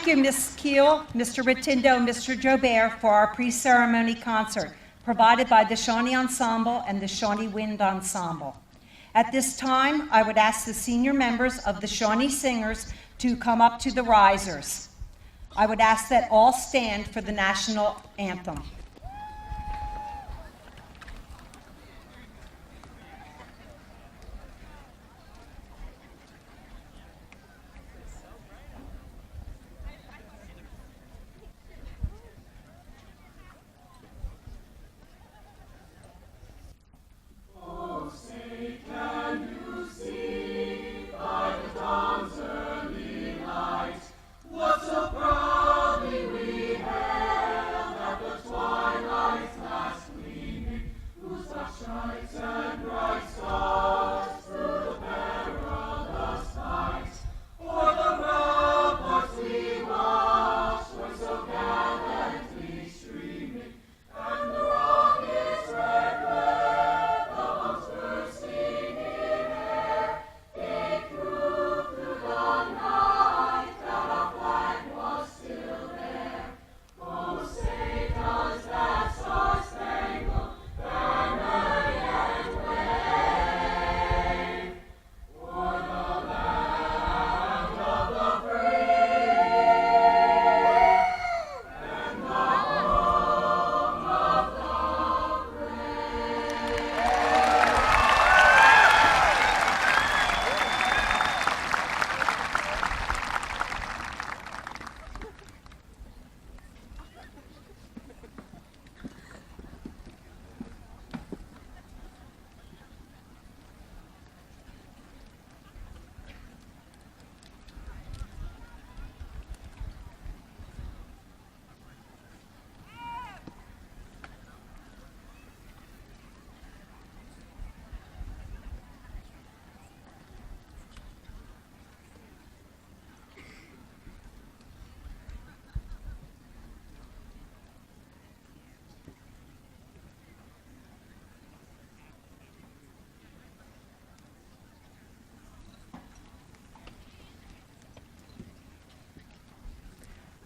you, Ms. Keel, Mr. Rotundo, and Mr. Jobert for our pre-ceremony concert provided by the Shawnee Ensemble and the Shawnee Wind Ensemble. At this time, I would ask the senior members of the Shawnee Singers to come up to the risers. I would ask that all stand for the national anthem.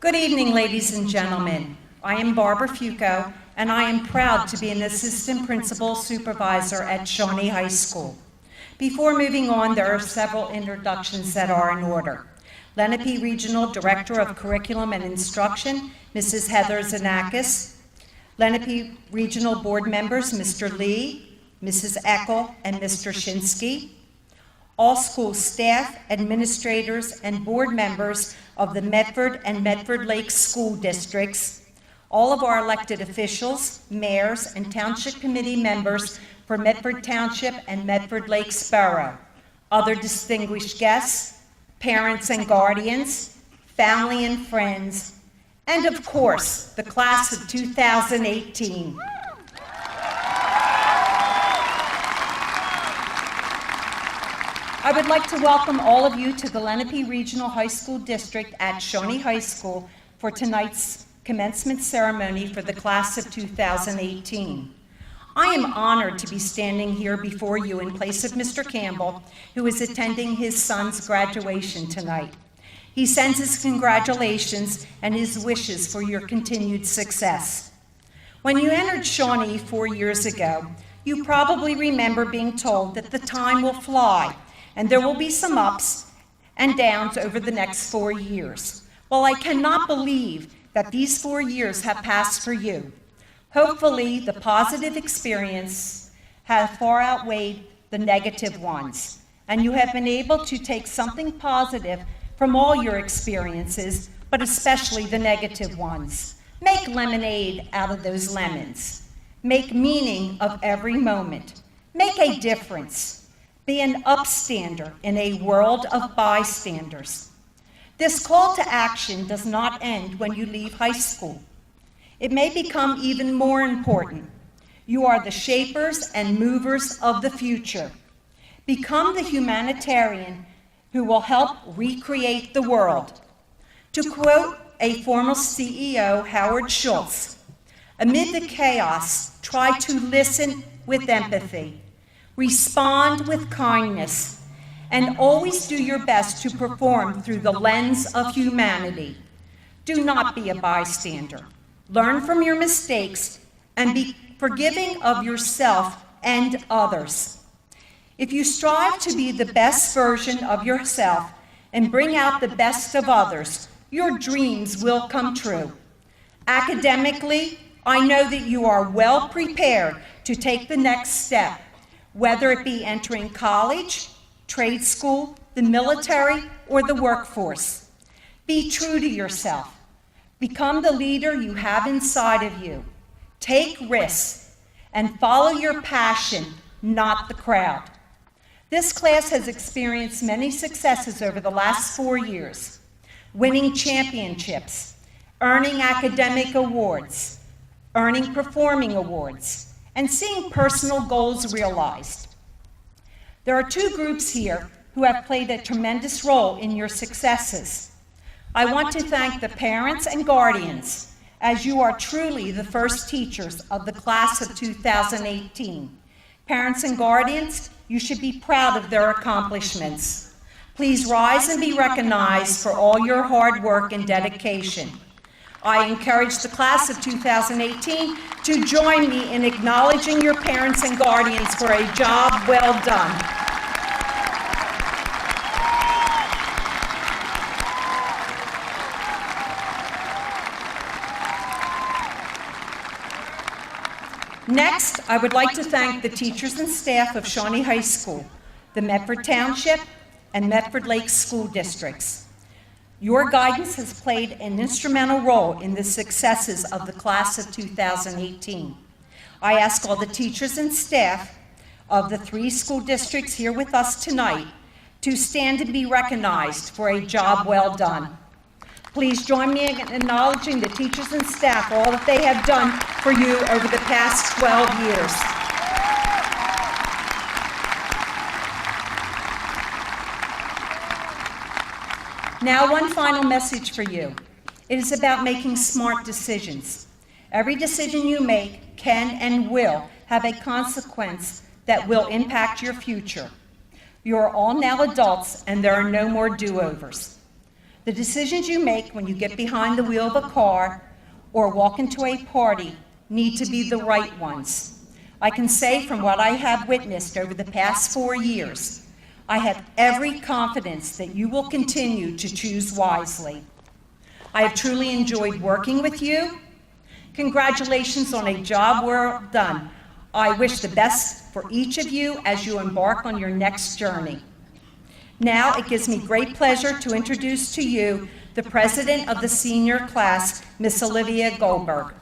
Good evening, ladies and gentlemen. I am Barbara Fuco, and I am proud to be an assistant principal supervisor at Shawnee High School. Before moving on, there are several introductions that are in order. Lenape Regional Director of Curriculum and Instruction, Mrs. Heather Zanakis. Lenape Regional Board members, Mr. Lee, Mrs. Eckel, and Mr. Shinsky. All school staff, administrators, and board members of the Medford and Medford Lakes school districts, all of our elected officials, mayors, and township committee members for Medford Township and Medford Lakes Borough, other distinguished guests, parents and guardians, family and friends, and of course, the class of 2018. I would like to welcome all of you to the Lenape Regional High School District at Shawnee High School for tonight's commencement ceremony for the class of 2018. I am honored to be standing here before you in place of Mr. Campbell, who is attending his son's graduation tonight. He sends his congratulations and his wishes for your continued success. When you entered Shawnee 4 years ago, you probably remember being told that the time will fly and there will be some ups and downs over the next 4 years. Well, I cannot believe that these 4 years have passed for you. Hopefully, the positive experience have far outweighed the negative ones, and you have been able to take something positive from all your experiences, but especially the negative ones. Make lemonade out of those lemons. Make meaning of every moment. Make a difference. Be an upstander in a world of bystanders. This call to action does not end when you leave high school. It may become even more important. You are the shapers and movers of the future. Become the humanitarian who will help recreate the world. To quote a former CEO, Howard Schultz, amid the chaos, try to listen with empathy. Respond with kindness, and always do your best to perform through the lens of humanity. Do not be a bystander. Learn from your mistakes and be forgiving of yourself and others. If you strive to be the best version of yourself and bring out the best of others, your dreams will come true. Academically, I know that you are well prepared to take the next step, whether it be entering college, trade school, the military, or the workforce. Be true to yourself. Become the leader you have inside of you. Take risks and follow your passion, not the crowd. This class has experienced many successes over the last 4 years, winning championships, earning academic awards, earning performing awards, and seeing personal goals realized. There are 2 groups here who have played a tremendous role in your successes. I want to thank the parents and guardians, as you are truly the first teachers of the class of 2018. Parents and guardians, you should be proud of their accomplishments. Please rise and be recognized for all your hard work and dedication. I encourage the class of 2018 to join me in acknowledging your parents and guardians for a job well done. Next, I would like to thank the teachers and staff of Shawnee High School, the Medford Township, and Medford Lakes School Districts. Your guidance has played an instrumental role in the successes of the class of 2018. I ask all the teachers and staff of the 3 school districts here with us tonight to stand and be recognized for a job well done. Please join me in acknowledging the teachers and staff, all that they have done for you over the past 12 years. Now, one final message for you. It is about making smart decisions. Every decision you make can and will have a consequence that will impact your future. You are all now adults, and there are no more do-overs. The decisions you make when you get behind the wheel of a car or walk into a party need to be the right ones. I can say from what I have witnessed over the past 4 years, I have every confidence that you will continue to choose wisely. I have truly enjoyed working with you. Congratulations on a job well done. I wish the best for each of you as you embark on your next journey. Now, it gives me great pleasure to introduce to you the president of the senior class, Miss Olivia Goldberg.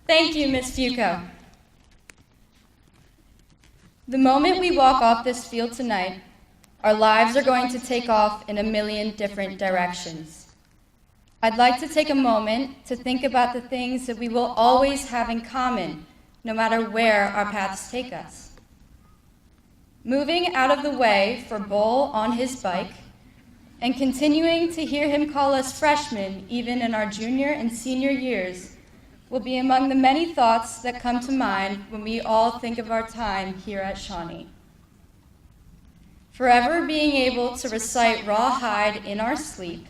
Thank you, Ms. Fuco. The moment we walk off this field tonight, our lives are going to take off in a million different directions. I'd like to take a moment to think about the things that we will always have in common, no matter where our paths take us. Moving out of the way for Bull on his bike, and continuing to hear him call us freshmen even in our junior and senior years will be among the many thoughts that come to mind when we all think of our time here at Shawnee. Forever being able to recite rawhide in our sleep,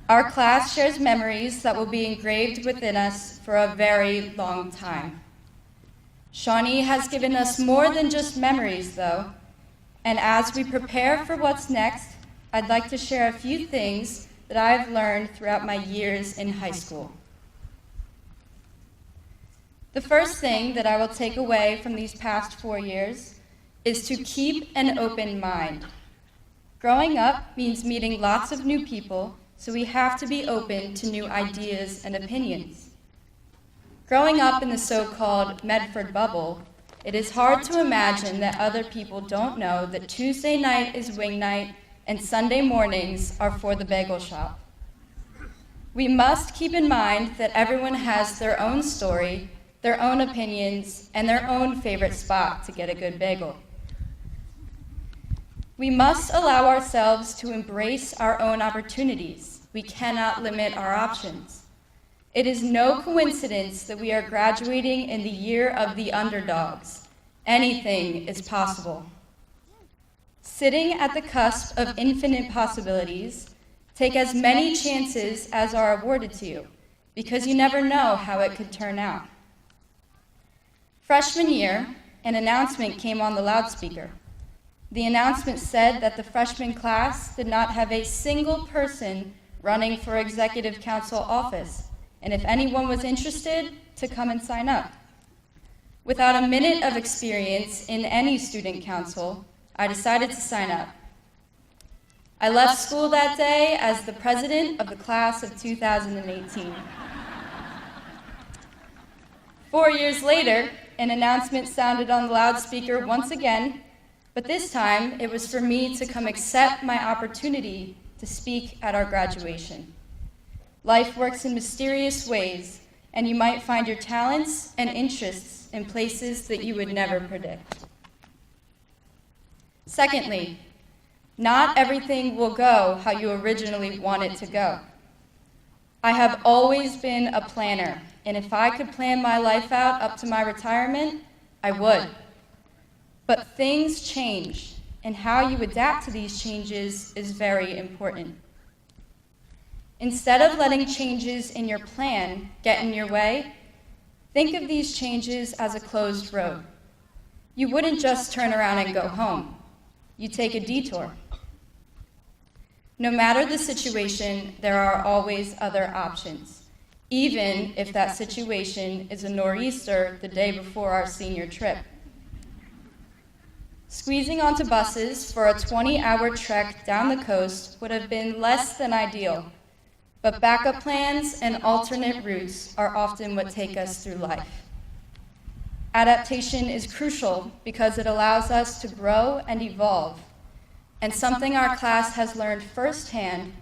our class shares memories that will be engraved within us for a very long time. Shawnee has given us more than just memories, though, and as we prepare for what's next, I'd like to share a few things that I've learned throughout my years in high school. The first thing that I will take away from these past 4 years is to keep an open mind. Growing up means meeting lots of new people, so we have to be open to new ideas and opinions. Growing up in the so-called Medford bubble, it is hard to imagine that other people don't know that Tuesday night is wing night and Sunday mornings are for the bagel shop. We must keep in mind that everyone has their own story, their own opinions, and their own favorite spot to get a good bagel. We must allow ourselves to embrace our own opportunities. We cannot limit our options. It is no coincidence that we are graduating in the year of the underdogs. Anything is possible. Sitting at the cusp of infinite possibilities, take as many chances as are awarded to you, because you never know how it could turn out. Freshman year, an announcement came on the loudspeaker. The announcement said that the freshman class did not have a single person running for executive council office, and if anyone was interested, to come and sign up. Without a minute of experience in any student council, I decided to sign up. I left school that day as the president of the class of 2018. 4 years later, an announcement sounded on the loudspeaker once again, but this time it was for me to come accept my opportunity to speak at our graduation. Life works in mysterious ways, and you might find your talents and interests in places that you would never predict. Secondly, not everything will go how you originally want it to go. I have always been a planner, and if I could plan my life out up to my retirement, I would. But things change, and how you adapt to these changes is very important. Instead of letting changes in your plan get in your way, think of these changes as a closed road. You wouldn't just turn around and go home. You take a detour. No matter the situation, there are always other options, even if that situation is a nor'easter the day before our senior trip. Squeezing onto buses for a 20-hour trek down the coast would have been less than ideal, but backup plans and alternate routes are often what take us through life. Adaptation is crucial because it allows us to grow and evolve. And something our class has learned firsthand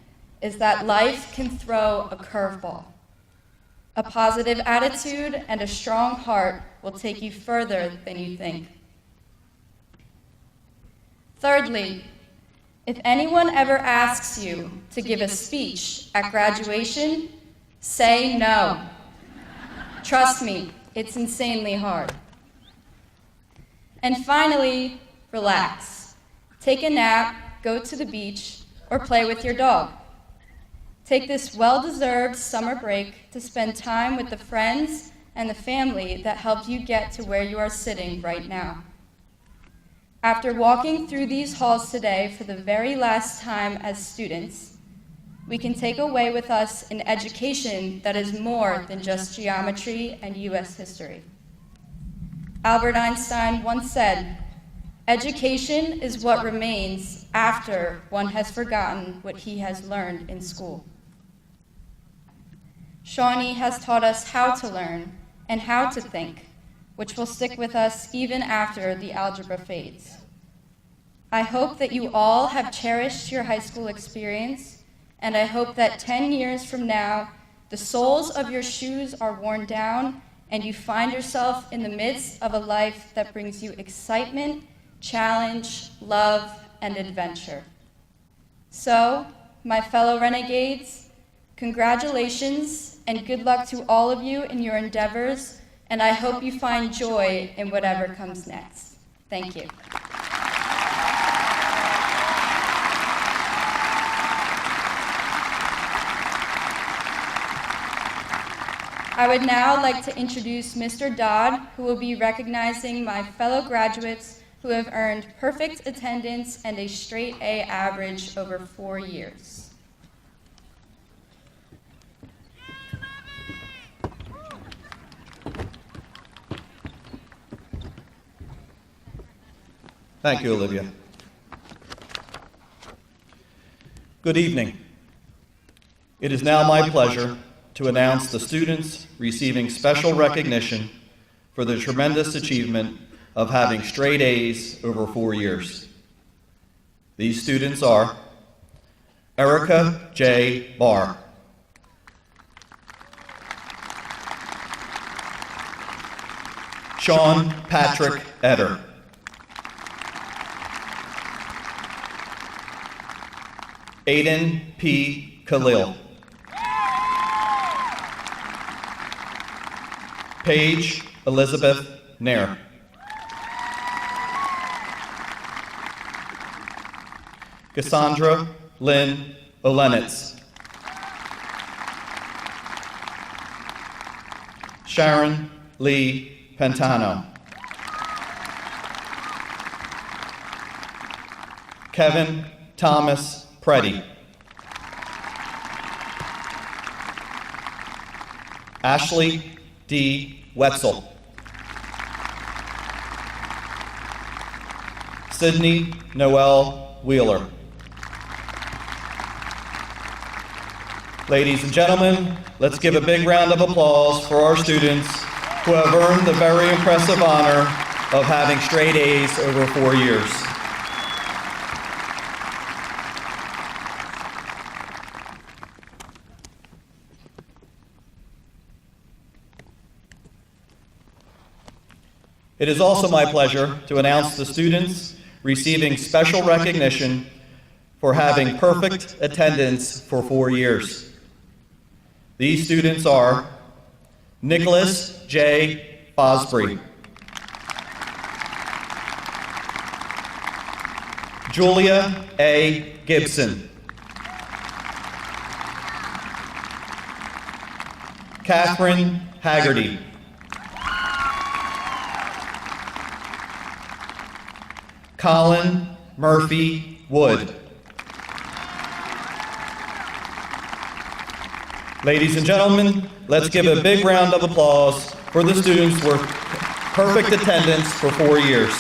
is that life can throw a curveball. A positive attitude and a strong heart will take you further than you think. Thirdly, if anyone ever asks you to give a speech at graduation, say no. Trust me, it's insanely hard. And finally, relax. Take a nap, go to the beach, or play with your dog. Take this well-deserved summer break to spend time with the friends and the family that helped you get to where you are sitting right now. After walking through these halls today for the very last time as students, we can take away with us an education that is more than just geometry and U.S. history. Albert Einstein once said, "Education is what remains after one has forgotten what he has learned in school." Shawnee has taught us how to learn and how to think, which will stick with us even after the algebra fades. I hope that you all have cherished your high school experience, and I hope that 10 years from now, the soles of your shoes are worn down and you find yourself in the midst of a life that brings you excitement, challenge, love, and adventure. So, my fellow renegades, congratulations and good luck to all of you in your endeavors, and I hope you find joy in whatever comes next. Thank you. I would now like to introduce Mr. Dodd, who will be recognizing my fellow graduates who have earned perfect attendance and a straight A average over 4 years. Thank you, Olivia. Good evening. It is now my pleasure to announce the students receiving special recognition for the tremendous achievement of having straight A's over 4 years. These students are Erica J. Barr, Sean Patrick Eder. Aiden P. Khalil. Paige Elizabeth Nair. Cassandra Lynn Olenitz. Sharon Lee Pantano. Kevin Thomas Preddy. Ashley D. Wetzel. Sydney Noel Wheeler. Ladies and gentlemen, let's give a big round of applause for our students who have earned the very impressive honor of having straight A's over 4 years. It is also my pleasure to announce the students receiving special recognition for having perfect attendance for 4 years. These students are Nicholas J. Fosbury, Julia A. Gibson, Catherine Haggerty, Colin Murphy Wood. Ladies and gentlemen, let's give a big round of applause for the students with perfect attendance for 4 years.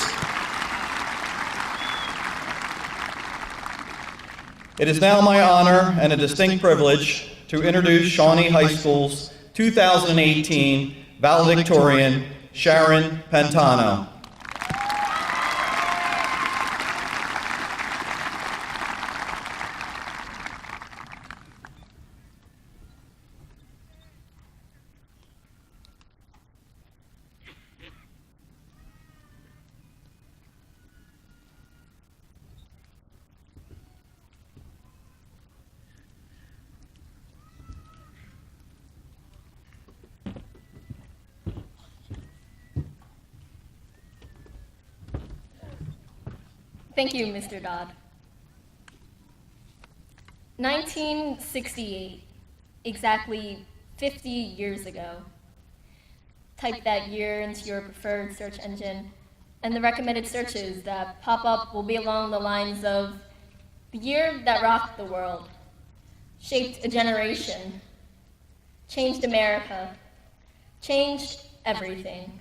It is now my honor and a distinct privilege to introduce Shawnee High School's 2018 valedictorian, Sharon Pantano. Thank you, Mr. Dodd. 1968, exactly 50 years ago. Type that year into your preferred search engine, and the recommended searches that pop up will be along the lines of the year that rocked the world, shaped a generation, changed America, changed everything.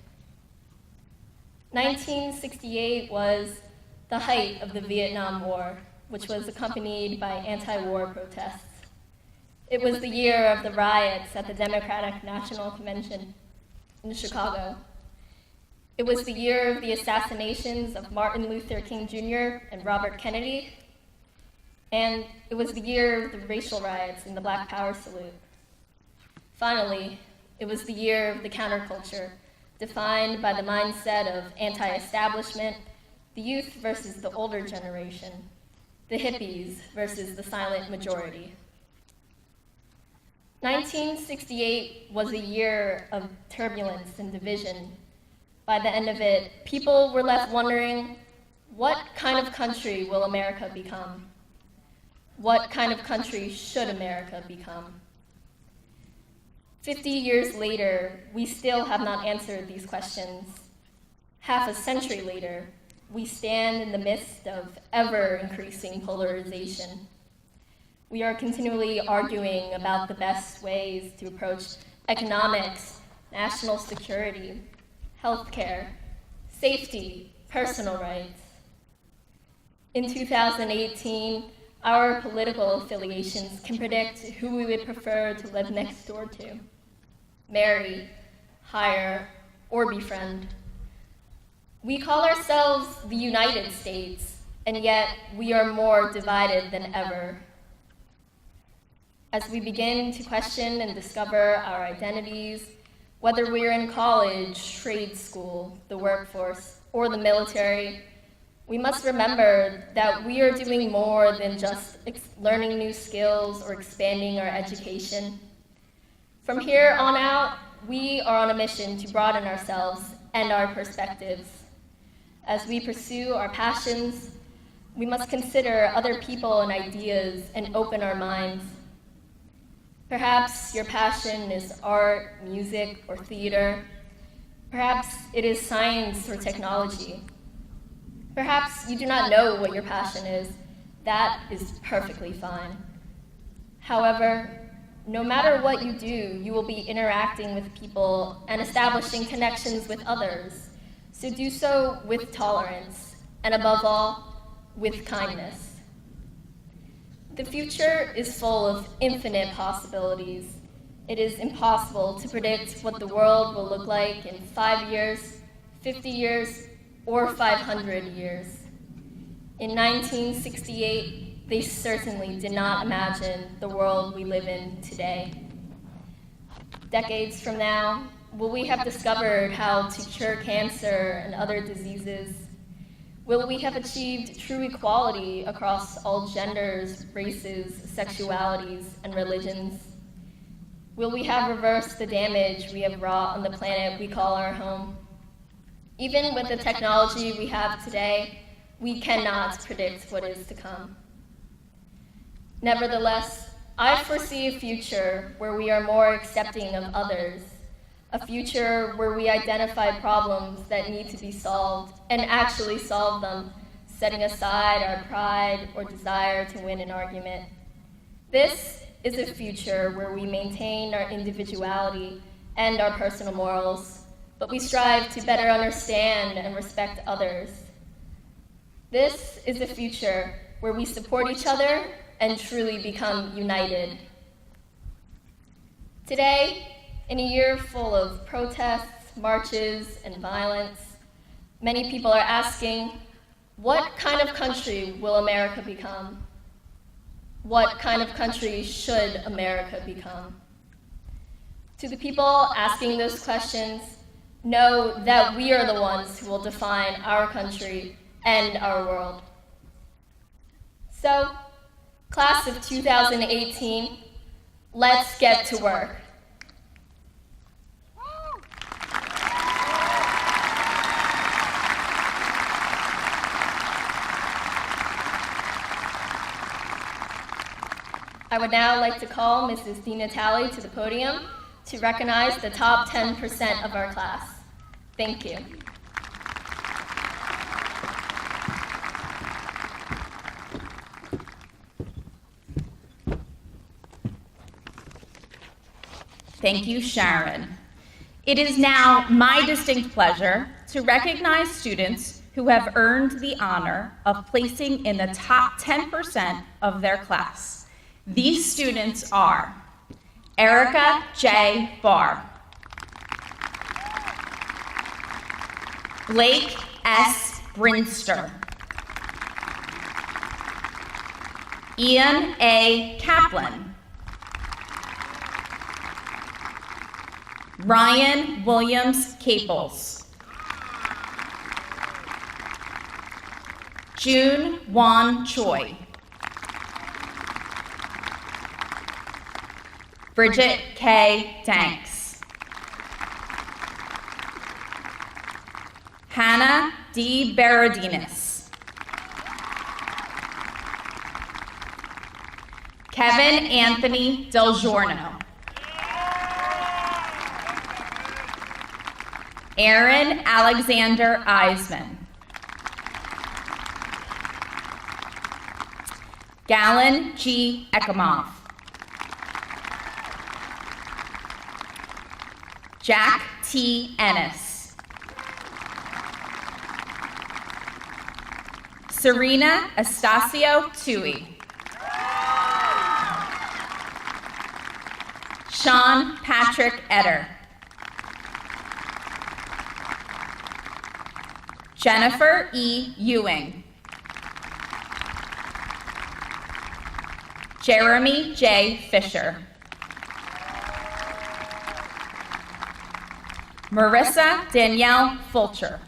1968 was the height of the Vietnam War, which was accompanied by anti-war protests. It was the year of the riots at the Democratic National Convention in Chicago. It was the year of the assassinations of Martin Luther King Jr. and Robert Kennedy. And it was the year of the racial riots and the Black Power salute. Finally, it was the year of the counterculture, defined by the mindset of anti-establishment, the youth versus the older generation, the hippies versus the silent majority. 1968 was a year of turbulence and division. By the end of it, people were left wondering, what kind of country will America become? What kind of country should America become? 50 years later, we still have not answered these questions. Half a century later, we stand in the midst of ever-increasing polarization. We are continually arguing about the best ways to approach economics, national security, healthcare, safety, personal rights. In 2018, our political affiliations can predict who we would prefer to live next door to, marry, hire, or befriend. We call ourselves the United States, and yet we are more divided than ever. As we begin to question and discover our identities, Whether we're in college, trade school, the workforce, or the military, we must remember that we are doing more than just learning new skills or expanding our education. From here on out, we are on a mission to broaden ourselves and our perspectives. As we pursue our passions, we must consider other people and ideas and open our minds. Perhaps your passion is art, music, or theater. Perhaps it is science or technology. Perhaps you do not know what your passion is. That is perfectly fine. However, no matter what you do, you will be interacting with people and establishing connections with others. So do so with tolerance, and above all, with kindness. The future is full of infinite possibilities. It is impossible to predict what the world will look like in 5 years, 50 years, or 500 years. In 1968, they certainly did not imagine the world we live in today. Decades from now, will we have discovered how to cure cancer and other diseases? Will we have achieved true equality across all genders, races, sexualities, and religions? Will we have reversed the damage we have wrought on the planet we call our home? Even with the technology we have today, we cannot predict what is to come. Nevertheless, I foresee a future where we are more accepting of others, a future where we identify problems that need to be solved and actually solve them, setting aside our pride or desire to win an argument. This is a future where we maintain our individuality and our personal morals, but we strive to better understand and respect others. This is a future where we support each other and truly become united. Today, in a year full of protests, marches, and violence, many people are asking, what kind of country will America become? What kind of country should America become? To the people asking those questions, know that we are the ones who will define our country and our world. So, class of 2018, let's get to work. I would now like to call Mrs. Dina Talley to the podium to recognize the top 10% of our class. Thank you. Thank you, Sharon. It is now my distinct pleasure to recognize students who have earned the honor of placing in the top 10% of their class. These students are Erica J. Barr, Blake S. Brinster, Ian A. Kaplan, Ryan Williams Caples, June Wan Choi, Bridget K. Danks, Hannah D. Baradinas, Kevin Anthony Del Giorno, Aaron Alexander Eisman, Galen G. Ekimov, Jack T. Ennis, Serena Estacio Tui, Sean Patrick Etter, Jennifer E. Ewing, Jeremy J. Fisher, Marissa Danielle Fulcher.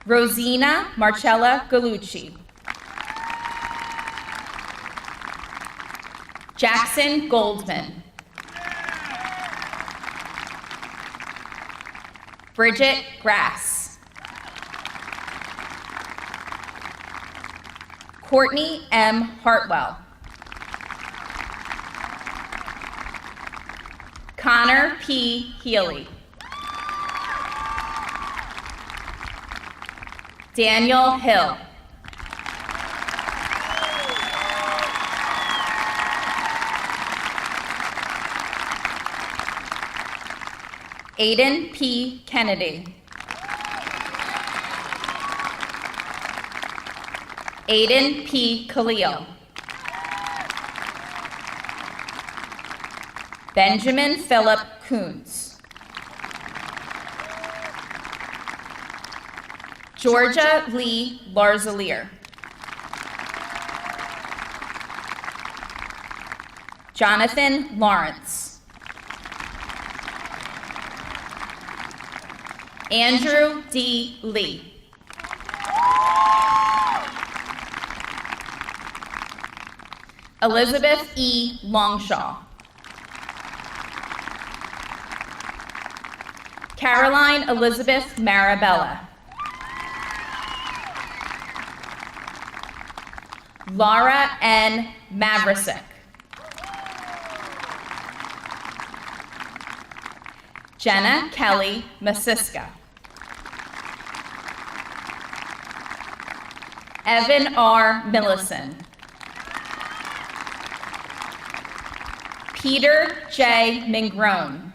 Rosina Marcella Galucci. Jackson Goldman. Bridget Grass. Courtney M. Hartwell. Connor P. Healy. Daniel Hill. Aiden P. Kennedy. Aiden P. Khalil. Benjamin Philip Coons. Georgia Lee Larzalier. Jonathan Lawrence. Andrew D. Lee. Elizabeth E. Longshaw. Caroline Elizabeth Marabella. Laura N. Mavrisic. Jenna Kelly Masiska. Evan R. Millison. Peter J. Mingrone.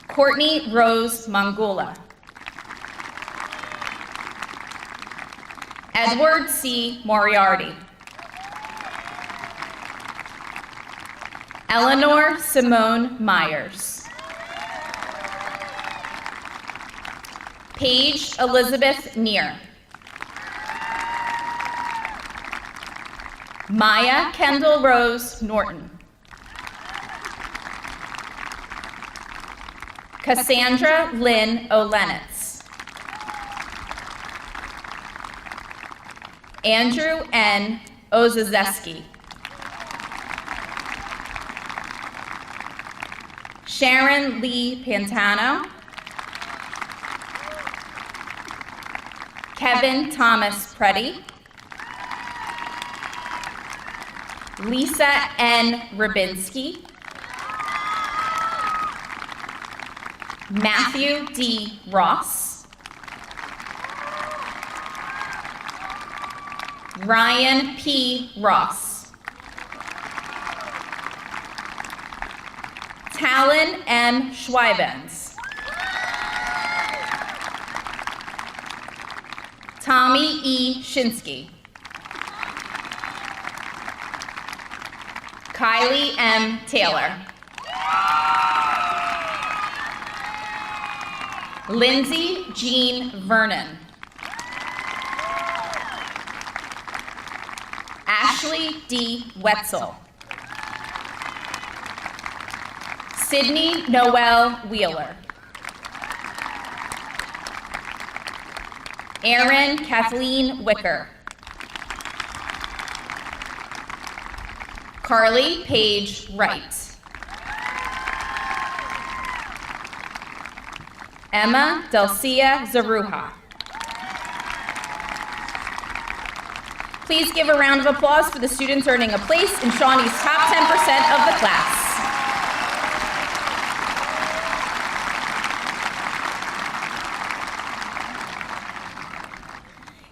Courtney Rose Mangula. Edward C. Moriarty. Eleanor Simone Myers. Paige Elizabeth Neer. Maya Kendall Rose Norton. Cassandra Lynn Olenitz. Andrew N. Ozazeski. Sharon Lee Pantano. Kevin Thomas Preddy. Lisa N. Rabinski. Matthew D. Ross. Ryan P. Ross. Talon M. Schweibens. Tommy E. Shinsky. Kylie M. Taylor. Lindsay Jean Vernon. Ashley D. Wetzel. Sydney Noel Wheeler. Erin Kathleen Wicker. Carly Paige Wright. Emma Delcia Zaruja. Please give a round of applause for the students earning a place in Shawnee's top 10% of the class.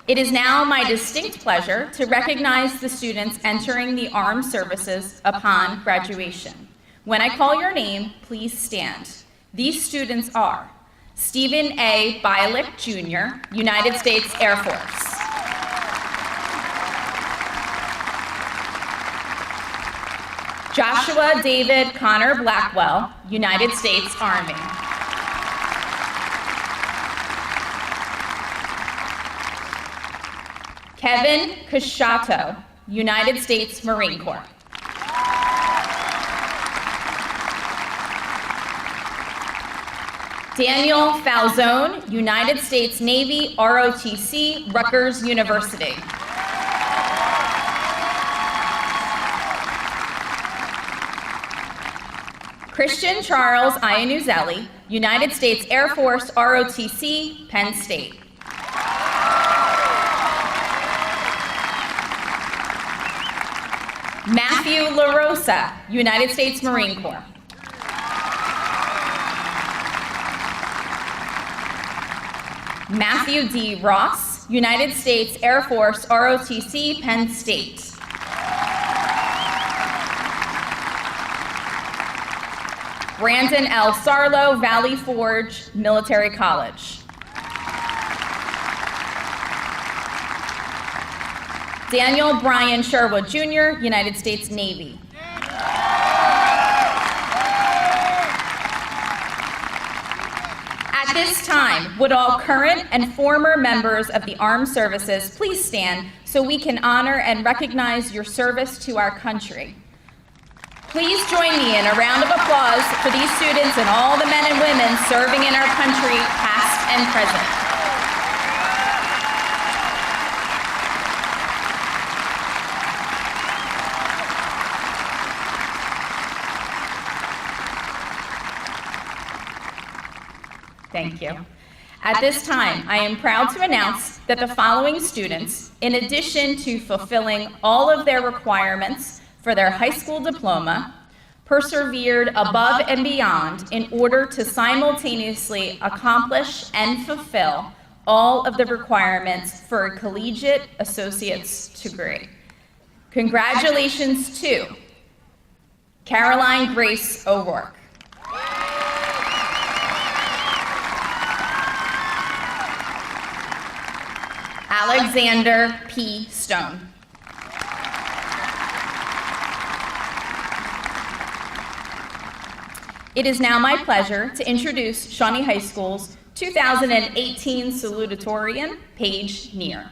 It is now my distinct pleasure to recognize the students entering the armed services upon graduation. When I call your name, please stand. These students are Stephen A. Bialik, Jr., United States Air Force. Joshua David Connor Blackwell, United States Army. Kevin Casciato, United States Marine Corps. Daniel Falzone, United States Navy, ROTC, Rutgers University. Christian Charles Iannuzelli, United States Air Force, ROTC, Penn State. Matthew LaRosa, United States Marine Corps. Matthew D. Ross, United States Air Force, ROTC, Penn State. Brandon L. Sarlo, Valley Forge Military College. Daniel Brian Sherwood Jr., United States Navy. At this time, would all current and former members of the armed services please stand so we can honor and recognize your service to our country. Please join me in a round of applause for these students and all the men and women serving in our country, past and present. Thank you. At this time, I am proud to announce that the following students, in addition to fulfilling all of their requirements for their high school diploma, persevered above and beyond in order to simultaneously accomplish and fulfill all of the requirements for a collegiate associate's degree. Congratulations to Caroline Grace O'Rourke. Alexander P. Stone. It is now my pleasure to introduce Shawnee High School's 2018 salutatorian, Paige Neer.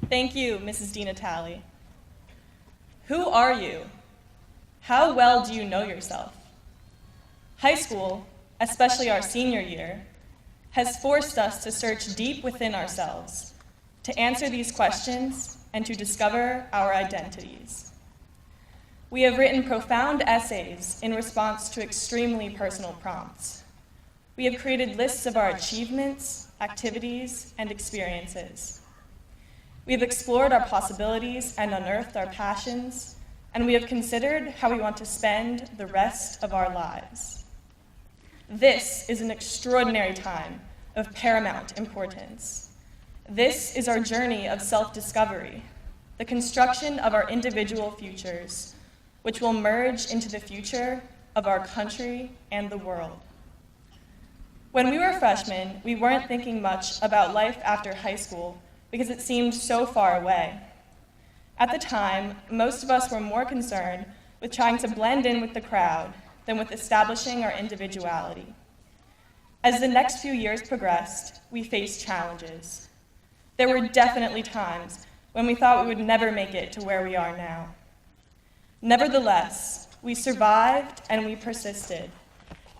Thank you, Mrs. DiNatale. Who are you? How well do you know yourself? High school, especially our senior year, has forced us to search deep within ourselves, to answer these questions and to discover our identities. We have written profound essays in response to extremely personal prompts. We have created lists of our achievements, activities, and experiences. We have explored our possibilities and unearthed our passions, and we have considered how we want to spend the rest of our lives. This is an extraordinary time of paramount importance. This is our journey of self-discovery, the construction of our individual futures, which will merge into the future of our country and the world. When we were freshmen, we weren't thinking much about life after high school because it seemed so far away. At the time, most of us were more concerned with trying to blend in with the crowd than with establishing our individuality. As the next few years progressed, we faced challenges. There were definitely times when we thought we would never make it to where we are now. Nevertheless, we survived and we persisted.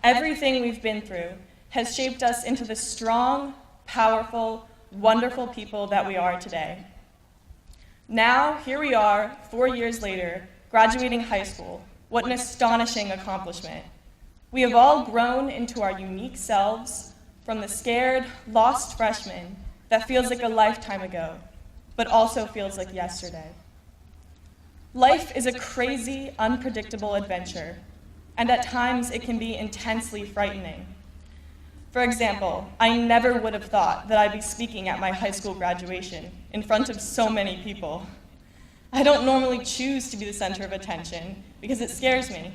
Everything we've been through has shaped us into the strong, powerful, wonderful people that we are today. Now, here we are, 4 years later, graduating high school. What an astonishing accomplishment. We have all grown into our unique selves, from the scared, lost freshman that feels like a lifetime ago, but also feels like yesterday. Life is a crazy, unpredictable adventure, and at times it can be intensely frightening. For example, I never would have thought that I'd be speaking at my high school graduation in front of so many people. I don't normally choose to be the center of attention because it scares me,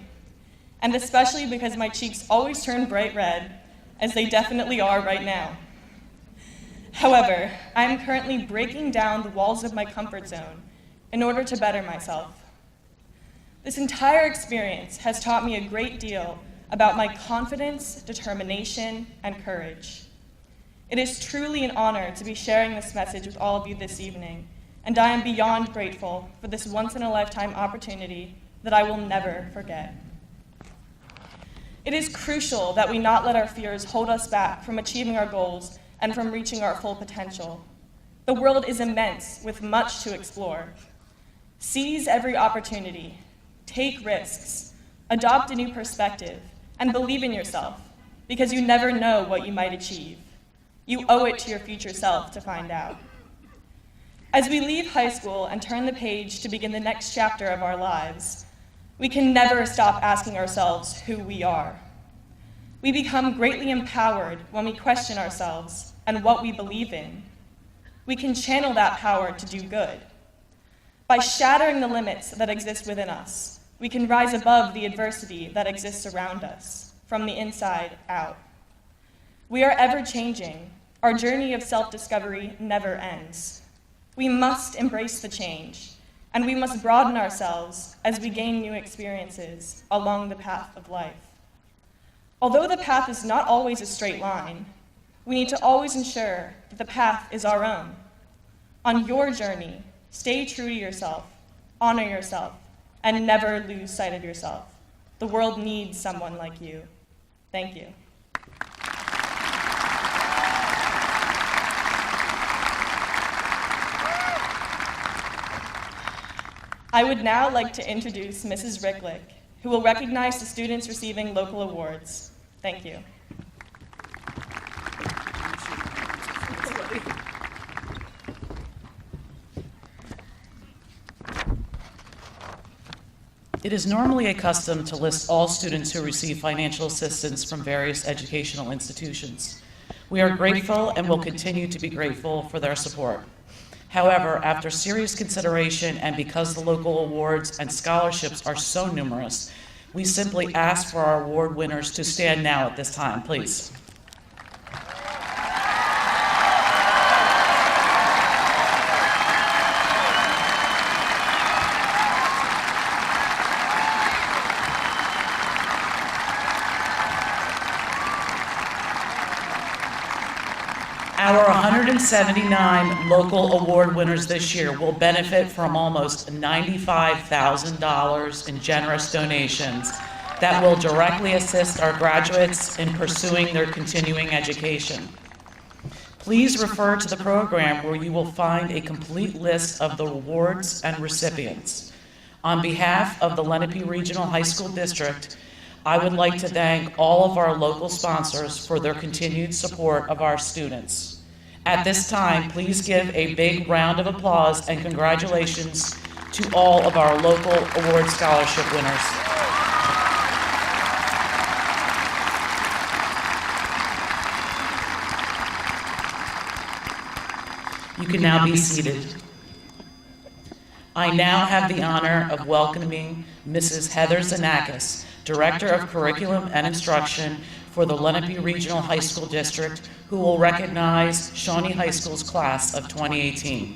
and especially because my cheeks always turn bright red, as they definitely are right now. However, I am currently breaking down the walls of my comfort zone in order to better myself. This entire experience has taught me a great deal about my confidence, determination, and courage. It is truly an honor to be sharing this message with all of you this evening, and I am beyond grateful for this once-in-a-lifetime opportunity that I will never forget. It is crucial that we not let our fears hold us back from achieving our goals and from reaching our full potential. The world is immense with much to explore. Seize every opportunity, take risks, adopt a new perspective, and believe in yourself, because you never know what you might achieve. You owe it to your future self to find out. As we leave high school and turn the page to begin the next chapter of our lives, we can never stop asking ourselves who we are. We become greatly empowered when we question ourselves and what we believe in. We can channel that power to do good. By shattering the limits that exist within us, we can rise above the adversity that exists around us, from the inside out. We are ever changing. Our journey of self-discovery never ends. We must embrace the change, and we must broaden ourselves as we gain new experiences along the path of life. Although the path is not always a straight line, we need to always ensure that the path is our own. On your journey, stay true to yourself, honor yourself, and never lose sight of yourself. The world needs someone like you. Thank you. I would now like to introduce Mrs. Ricklick, who will recognize the students receiving local awards. Thank you. It is normally a custom to list all students who receive financial assistance from various educational institutions. We are grateful and will continue to be grateful for their support. However, after serious consideration and because the local awards and scholarships are so numerous, we simply ask for our award winners to stand now at this time, please. Our 179 local award winners this year will benefit from almost $95,000 in generous donations that will directly assist our graduates in pursuing their continuing education. Please refer to the program where you will find a complete list of the awards and recipients. On behalf of the Lenape Regional High School District, I would like to thank all of our local sponsors for their continued support of our students. At this time, please give a big round of applause and congratulations to all of our local award scholarship winners. You can now be seated. I now have the honor of welcoming Mrs. Heather Zanakis, Director of Curriculum and Instruction for the Lenape Regional High School District, who will recognize Shawnee High School's class of 2018.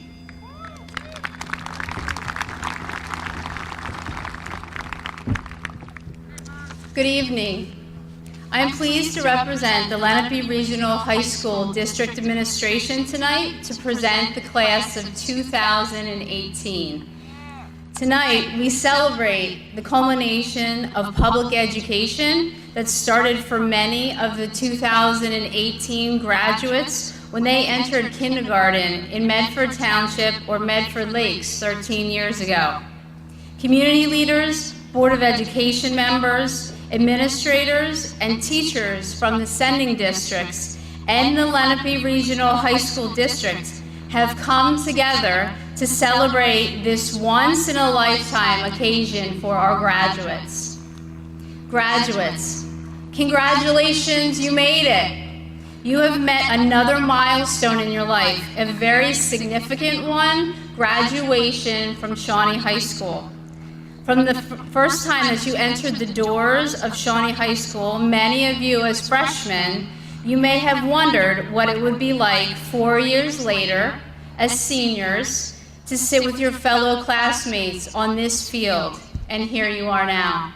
Good evening. I am pleased to represent the Lenape Regional High School District Administration tonight to present the class of 2018. Tonight, we celebrate the culmination of public education that started for many of the 2018 graduates when they entered kindergarten in Medford Township or Medford Lakes 13 years ago. Community leaders, Board of Education members, administrators, and teachers from the sending districts and the Lenape Regional High School District have come together to celebrate this once-in-a-lifetime occasion for our graduates. Graduates, congratulations, you made it. You have met another milestone in your life, a very significant one, graduation from Shawnee High School. From the first time that you entered the doors of Shawnee High School, many of you as freshmen, you may have wondered what it would be like 4 years later, as seniors, to sit with your fellow classmates on this field, and here you are now.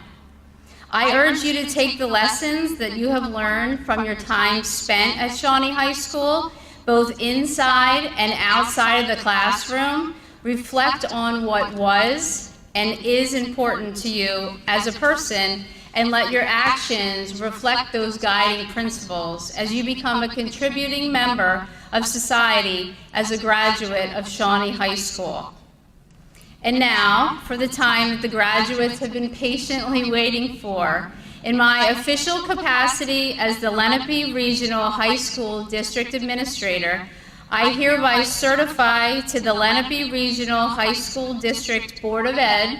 I urge you to take the lessons that you have learned from your time spent at Shawnee High School, both inside and outside of the classroom, reflect on what was and is important to you as a person, and let your actions reflect those guiding principles as you become a contributing member of society as a graduate of Shawnee High School. And now, for the time that the graduates have been patiently waiting for, in my official capacity as the Lenape Regional High School District Administrator, I hereby certify to the Lenape Regional High School District Board of Ed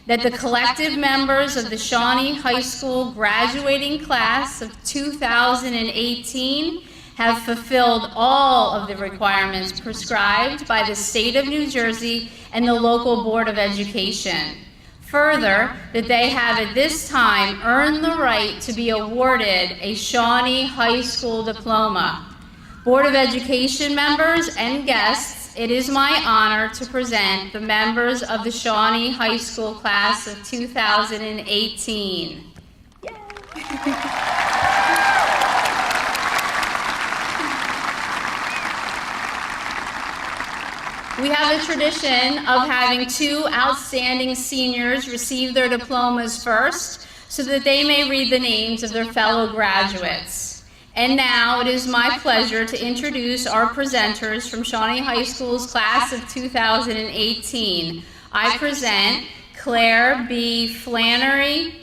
that the collective members of the Shawnee High School graduating class of 2018 have fulfilled all of the requirements prescribed by the state of New Jersey and the local Board of Education. Further, that they have at this time earned the right to be awarded a Shawnee High School diploma. Board of Education members and guests, it is my honor to present the members of the Shawnee High School class of 2018. We have a tradition of having two outstanding seniors receive their diplomas first so that they may read the names of their fellow graduates. And now it is my pleasure to introduce our presenters from Shawnee High School's class of 2018. I present Claire B. Flannery,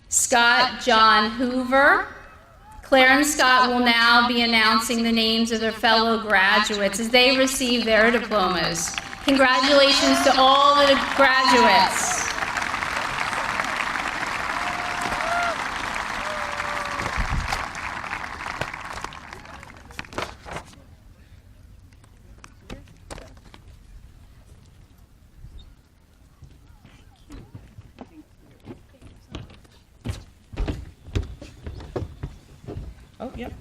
Scott John Hoover. Claire and Scott will now be announcing the names of their fellow graduates as they receive their diplomas. Congratulations to all the graduates. Oh, yep.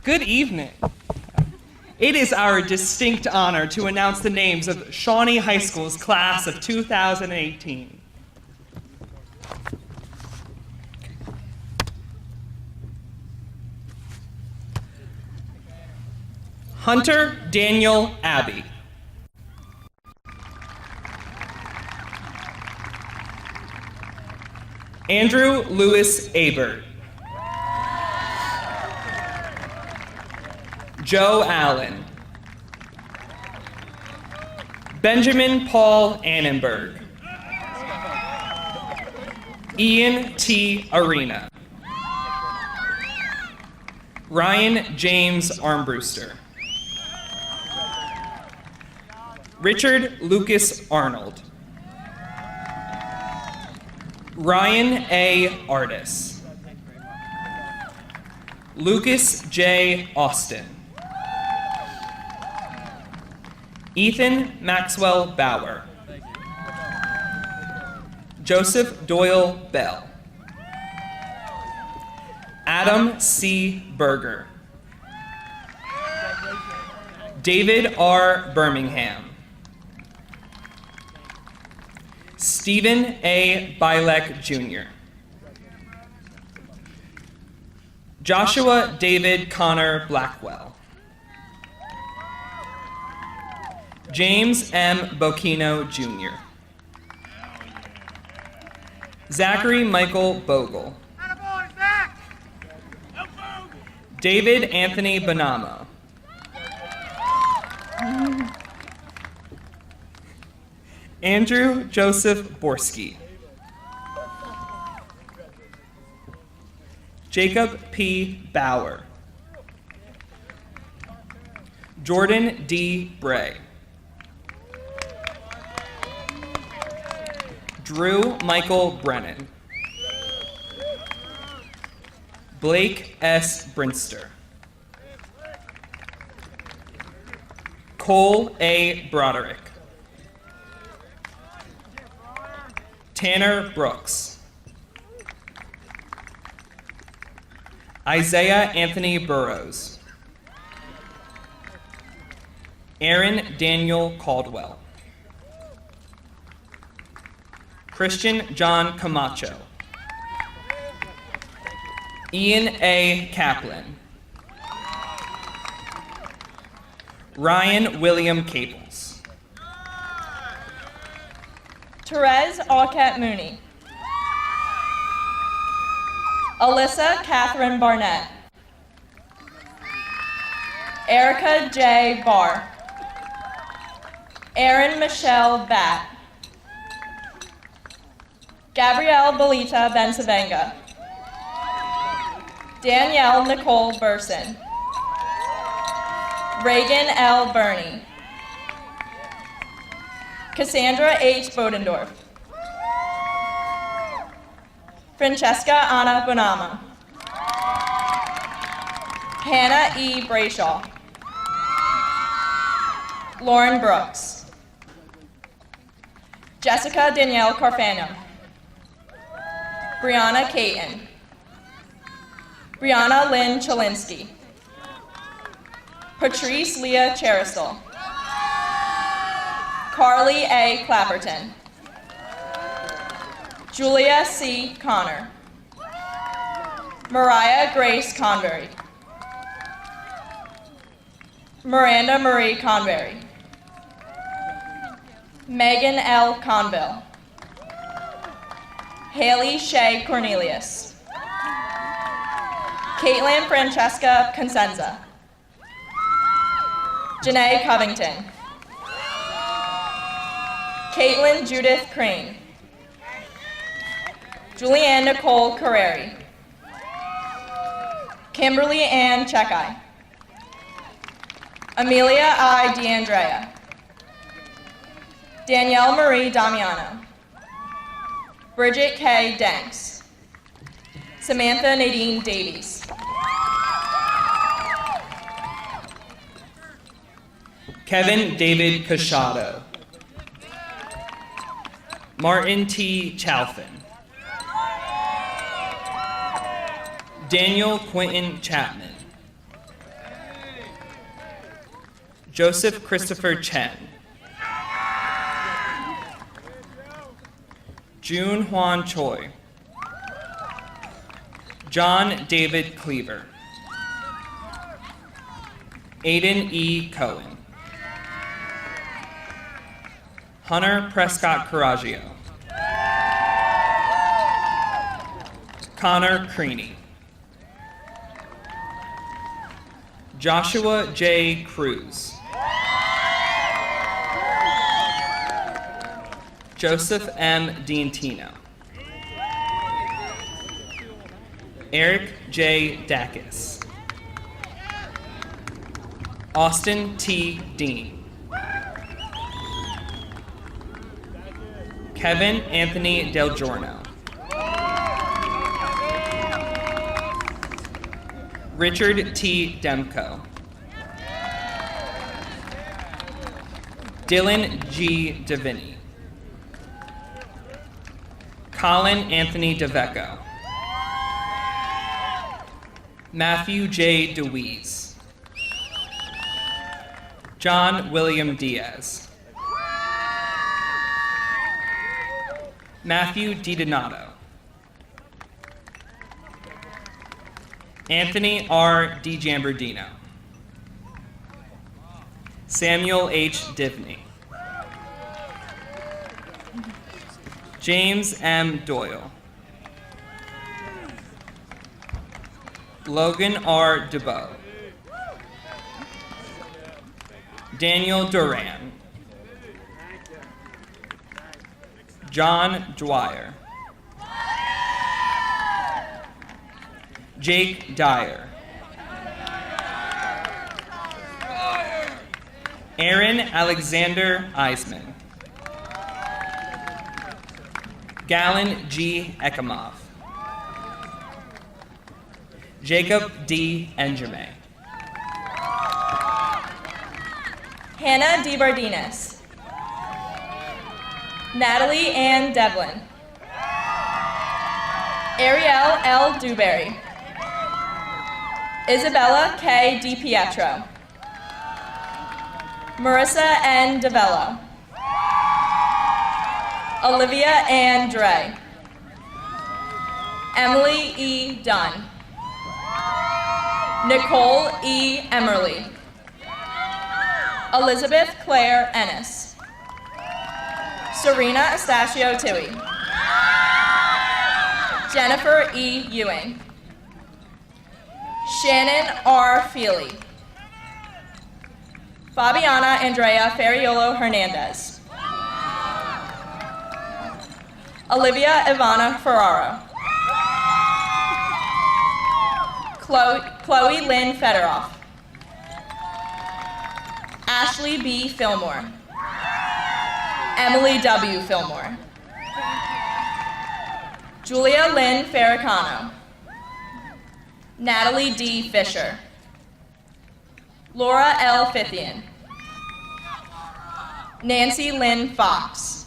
Good evening. It is our distinct honor to announce the names of Shawnee High School's class of 2018. Hunter Daniel Abbey. Andrew Lewis Abert. Joe Allen. Benjamin Paul Annenberg. Ian T. Arena. Ryan James Armbruster. Richard Lucas Arnold. Ryan A. Artis. Lucas J. Austin. Ethan Maxwell Bauer. Joseph Doyle Bell. Adam C. Berger. David R. Birmingham. Stephen A. Bilek Jr. Joshua David Connor Blackwell. James M. Bocchino Jr. Zachary Michael Bogle. David Anthony Bonamo. Andrew Joseph Borski. Jacob P. Bauer. Jordan D. Bray. Drew Michael Brennan. Blake S. Brinster. Cole A. Broderick. Tanner Brooks. Isaiah Anthony Burrows. Aaron Daniel Caldwell. Christian John Camacho. Ian A. Kaplan. Ryan William Caples. Therese Alcat Mooney. Alyssa Catherine Barnett. Erica J. Barr. Erin Michelle Batt. Gabrielle Belita Bensavenga. Danielle Nicole Burson. Reagan L. Burney. Cassandra H. Bodendorf. Francesca Anna Bonama. Hannah E. Brayshaw. Lauren Brooks. Jessica Danielle Carfano. Brianna Caton. Brianna Lynn Chalinsky. Patrice Leah Cherisel. Carly A. Clapperton. Julia C. Connor. Mariah Grace Convery. Miranda Marie Convery. Megan L. Conville. Haley Shea Cornelius. Caitlin Francesca Consenza. Janae Covington. Caitlin Judith Crane. Julianne Nicole Carreri. Kimberly Ann Checkeye. Amelia I. DeAndrea. Danielle Marie Damiano. Bridget K. Danks. Samantha Nadine Davies. Kevin David Cachado. Martin T. Chalfin. Daniel Quentin Chapman. Joseph Christopher Chen. June Huan Choi. John David Cleaver. Aiden E. Cohen. Hunter Prescott Coraggio. Connor Creaney. Joshua J. Cruz. Joseph M. Diantino. Eric J. Dacus. Austin T. Dean. Kevin Anthony Del Giorno. Richard T. Demko. Dylan G. Deviney. Colin Anthony DeVecco. Matthew J. DeWeese. John William Diaz. Matthew DiDonato. Anthony R. DiGiambardino. Samuel H. Divney. James M. Doyle. Logan R. DeBow. Daniel Duran. John Dwyer. Jake Dyer. Aaron Alexander Eisman. Galen G. Ekimov. Jacob D. Enjame. Hannah D. Bardinas. Natalie Ann Devlin. Ariel L. Dewberry. Isabella K. DiPietro. Marissa N. DeVello. Olivia Ann Dre. Emily E. Dunn. Nicole E. Emerly. Elizabeth Claire Ennis. Serena Estachio Tui. Jennifer E. Ewing. Shannon R. Feely. Fabiana Andrea Ferriolo Hernandez. Olivia Ivana Ferraro. Chloe Lynn Federoff. Ashley B. Fillmore. Emily W. Fillmore. Julia Lynn Farrakano. Natalie D. Fisher. Laura L. Fithian. Nancy Lynn Fox.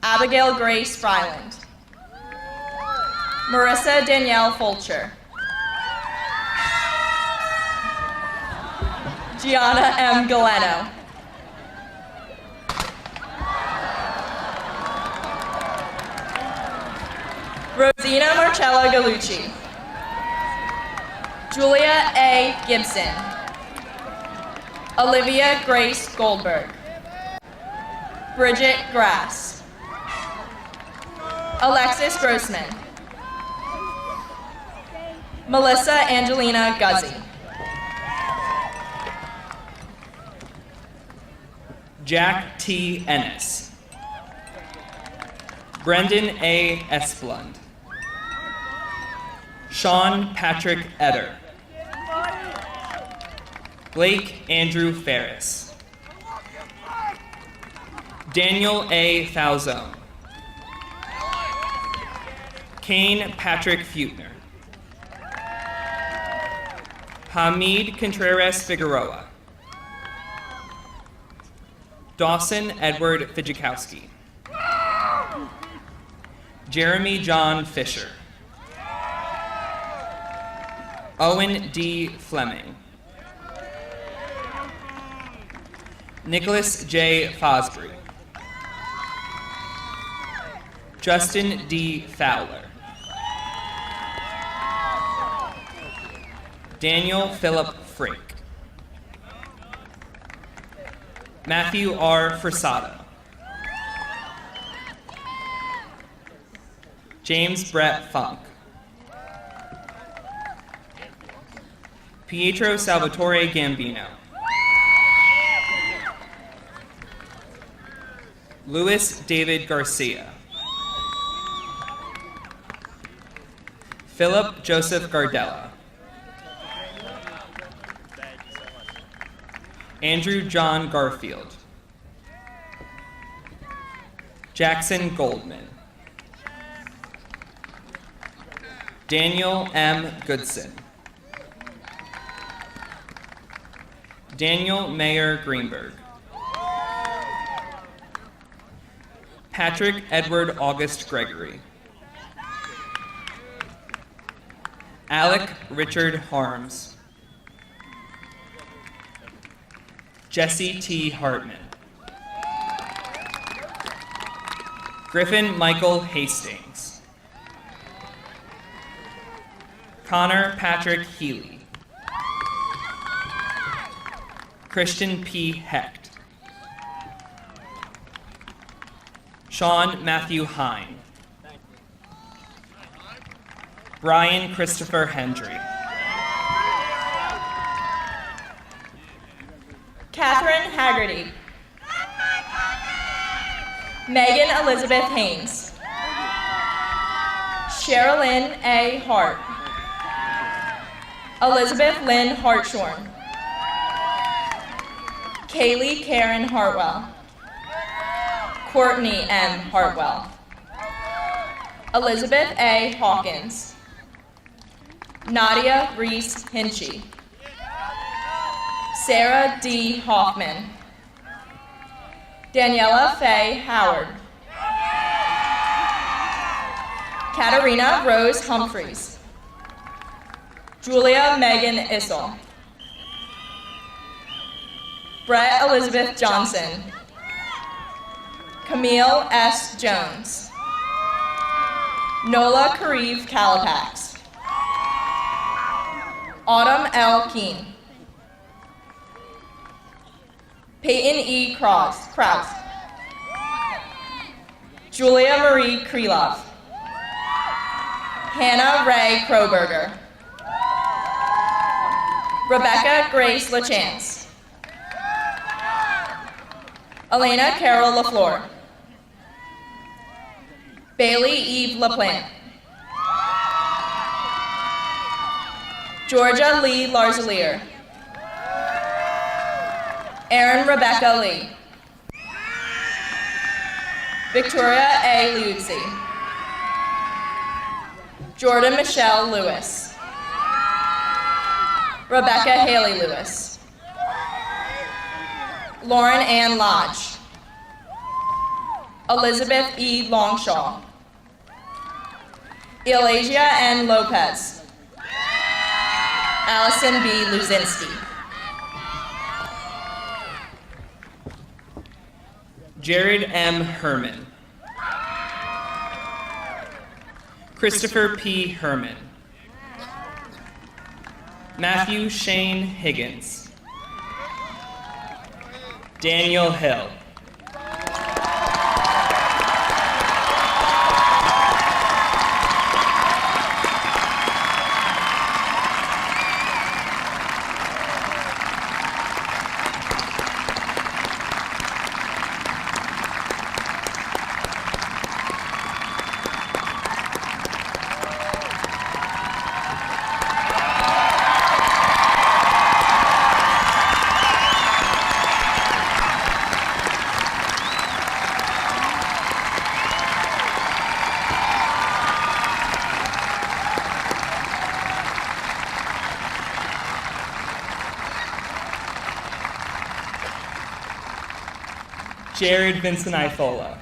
Abigail Grace Fryland. Marissa Danielle Fulcher. Gianna M. Galeno. Rosina Marcella Gallucci. Julia A. Gibson. Olivia Grace Goldberg. Bridget Grass. Alexis Grossman. Melissa Angelina Guzzi. Jack T. Ennis. Brendan A. Esplund. Sean Patrick Eder. Blake Andrew Ferris. Daniel A. Falzone. Kane Patrick Feutner. Hamid Contreras Figueroa. Dawson Edward Fidzikowski. Jeremy John Fisher. Owen D. Fleming. Nicholas J. Fosbury. Justin D. Fowler. Daniel Philip Frink. Matthew R. Frisado. James Brett Funk. Pietro Salvatore Gambino. Luis David Garcia. Philip Joseph Gardella. Andrew John Garfield. Jackson Goldman. Daniel M. Goodson. Daniel Mayer Greenberg. Patrick Edward August Gregory. Alec Richard Harms. Jesse T. Hartman. Griffin Michael Hastings. Connor Patrick Healy. Christian P. Hecht. Sean Matthew Hine. Brian Christopher Hendry. Catherine Haggerty. Megan Elizabeth Haynes. Sherilyn A. Hart. Elizabeth Lynn Hartshorn. Kaylee Karen Hartwell. Courtney M. Hartwell. Elizabeth A. Hawkins. Nadia Reese Hinchy. Sarah D. Hoffman. Daniela Faye Howard. Katarina Rose Humphreys. Julia Megan Issel. Brett Elizabeth Johnson. Camille S. Jones. Nola Kareev Calapax. Autumn L. Keene. Peyton E. Kraus. Julia Marie Krylov. Hannah Ray Kroberger. Rebecca Grace LaChance. Elena Carol LaFleur. Bailey Eve LaPlante. Georgia Lee Larzalier. Erin Rebecca Lee. Victoria A. Liuzzi. Jordan Michelle Lewis. Rebecca Haley Lewis. Lauren Ann Lodge. Elizabeth E. Longshaw. Elasia N. Lopez. Allison B. Luzinski. Jared M. Herman. Christopher P. Herman. Matthew Shane Higgins. Daniel Hill. Jared Vincent Ifola.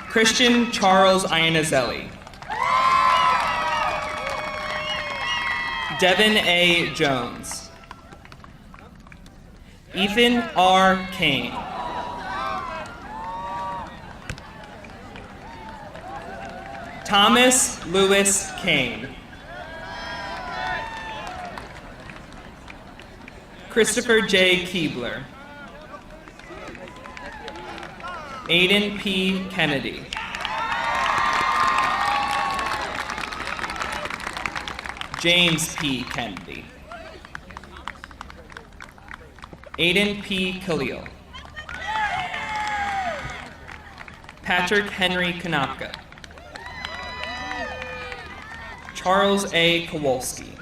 Christian Charles Iannazelli. Devin A. Jones. Ethan R. Kane. Thomas Lewis Kane. Christopher J. Keebler. Aiden P. Kennedy. James P. Kennedy. Aiden P. Khalil. Patrick Henry Konopka. Charles A. Kowalski.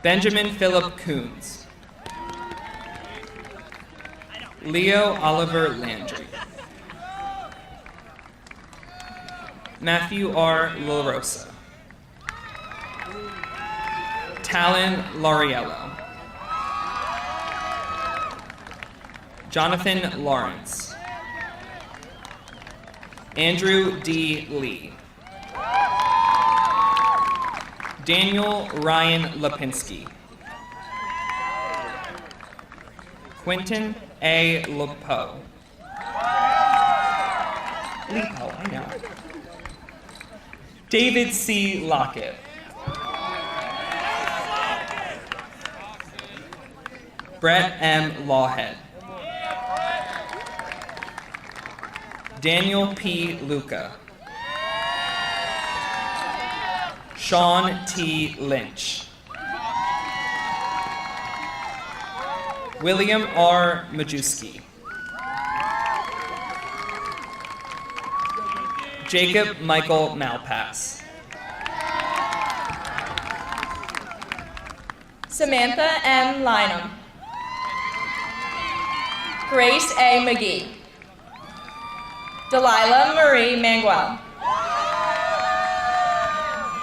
Benjamin Philip Coons. Leo Oliver Landry. Matthew R. LaRosa. Talon Lauriello. Jonathan Lawrence. Andrew D. Lee. Daniel Ryan Lipinski. Quentin A. Lepo. I know. David C. Lockett. Brett M. Lawhead. Daniel P. Luca. Sean T. Lynch. William R. Majewski. Jacob Michael Malpass. Samantha M. Lynham. Grace A. McGee. Delilah Marie Manguel.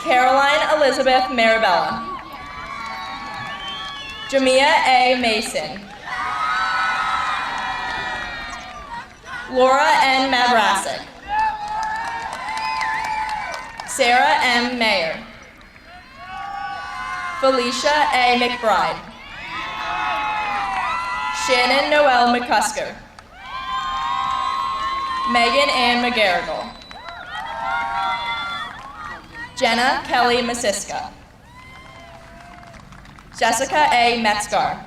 Caroline Elizabeth Marabella. Jamia A. Mason. Laura N. Mavrasic. Sarah M. Mayer. Felicia A. McBride. Shannon Noel McCusker. Megan Ann McGarrigle. Jenna Kelly Masiska. Jessica A. Metzgar.